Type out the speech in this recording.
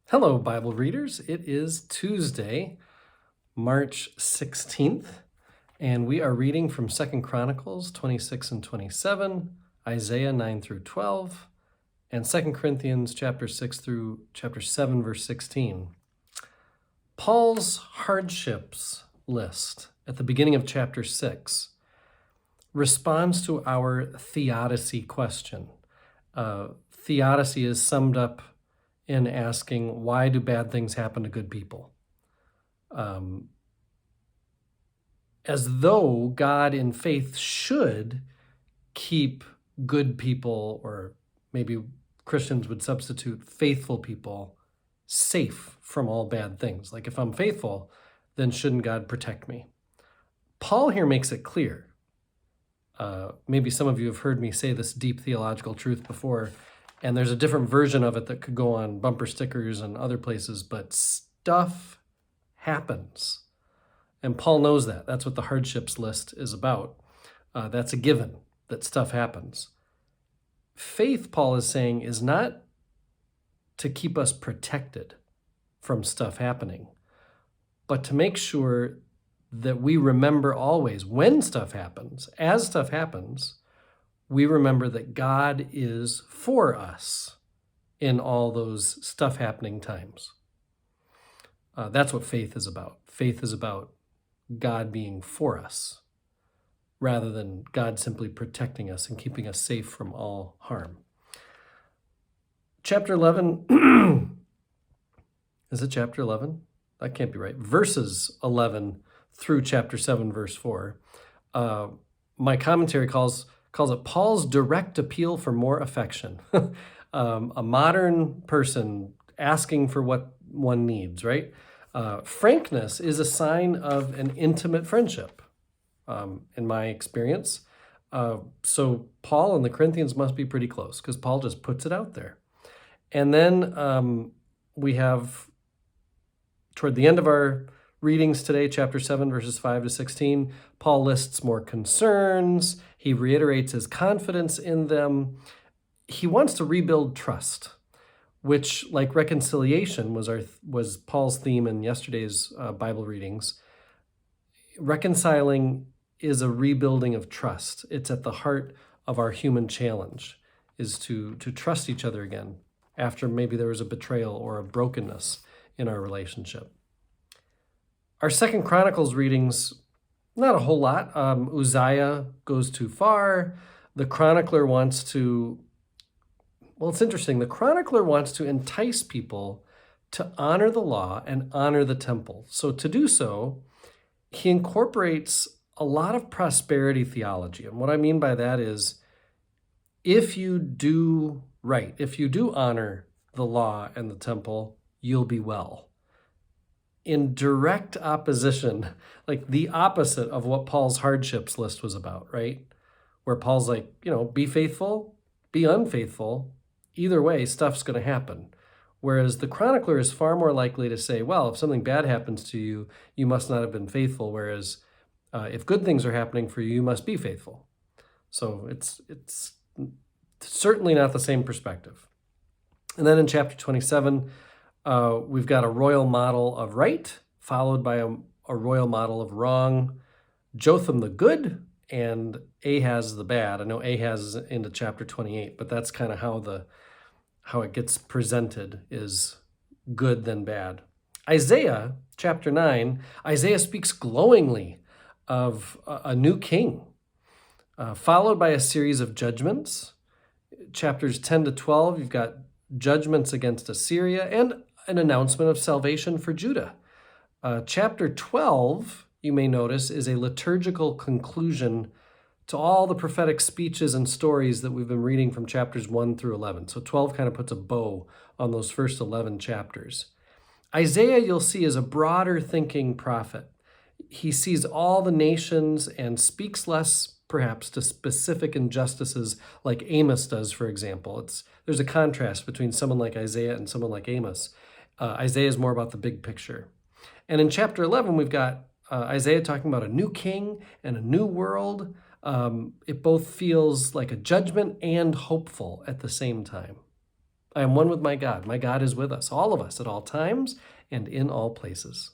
Hello, Bible readers. It is Tuesday, March 16th, and we are reading from 2 Chronicles 26 and 27, Isaiah 9 through 12, and 2 Corinthians chapter 6 through chapter 7, verse 16. Paul's hardships list at the beginning of chapter 6 responds to our Theodicy question. Theodicy is summed up in asking, why do bad things happen to good people? As though God in faith should keep good people, or maybe Christians would substitute faithful people, safe from all bad things. Like if I'm faithful, then shouldn't God protect me? Paul here makes it clear. Maybe some of you have heard me say this deep theological truth before, and there's a different version of it that could go on bumper stickers and other places, but stuff happens. And Paul knows that. That's what the hardships list is about. That's a given, that stuff happens. Faith, Paul is saying, is not to keep us protected from stuff happening, but to make sure that we remember always when stuff happens, as stuff happens, we remember that God is for us in all those stuff happening times. That's what faith is about. Faith is about God being for us rather than God simply protecting us and keeping us safe from all harm. Chapter 11, is it chapter 11? That can't be right. Verses 11 through chapter 7, verse 4. My commentary calls it Paul's direct appeal for more affection. A modern person asking for what one needs, right? Frankness is a sign of an intimate friendship, in my experience. So Paul and the Corinthians must be pretty close because Paul just puts it out there. And then we have, toward the end of our readings today, chapter 7, verses 5 to 16, Paul lists more concerns. He reiterates his confidence in them. He wants to rebuild trust, which, like reconciliation, was Paul's theme in yesterday's Bible readings. Reconciling is a rebuilding of trust. It's at the heart of our human challenge, is to trust each other again after maybe there was a betrayal or a brokenness in our relationship. Our 2 Chronicles readings, not a whole lot. Uzziah goes too far. The chronicler wants to, well, it's interesting. The chronicler wants to entice people to honor the law and honor the temple. So to do so, he incorporates a lot of prosperity theology. And what I mean by that is, if you do right, if you do honor the law and the temple, you'll be well. In direct opposition, like the opposite of what Paul's hardships list was about, right? Where Paul's like, be faithful, be unfaithful. Either way, stuff's going to happen. Whereas the chronicler is far more likely to say, well, if something bad happens to you, you must not have been faithful. Whereas if good things are happening for you, you must be faithful. So it's certainly not the same perspective. And then in chapter 27, we've got a royal model of right, followed by a royal model of wrong. Jotham the good and Ahaz the bad. I know Ahaz is into chapter 28, but that's kind of how it gets presented, is good then bad. Isaiah chapter 9, Isaiah speaks glowingly of a new king, followed by a series of judgments. Chapters 10 to 12, you've got judgments against Assyria and an announcement of salvation for Judah. Chapter 12, you may notice, is a liturgical conclusion to all the prophetic speeches and stories that we've been reading from chapters 1 through 11. So 12 kind of puts a bow on those first 11 chapters. Isaiah, you'll see, is a broader thinking prophet. He sees all the nations and speaks less, perhaps, to specific injustices like Amos does, for example. There's a contrast between someone like Isaiah and someone like Amos. Isaiah is more about the big picture. And in chapter 11, we've got Isaiah talking about a new king and a new world. It both feels like a judgment and hopeful at the same time. I am one with my God. My God is with us, all of us, at all times and in all places.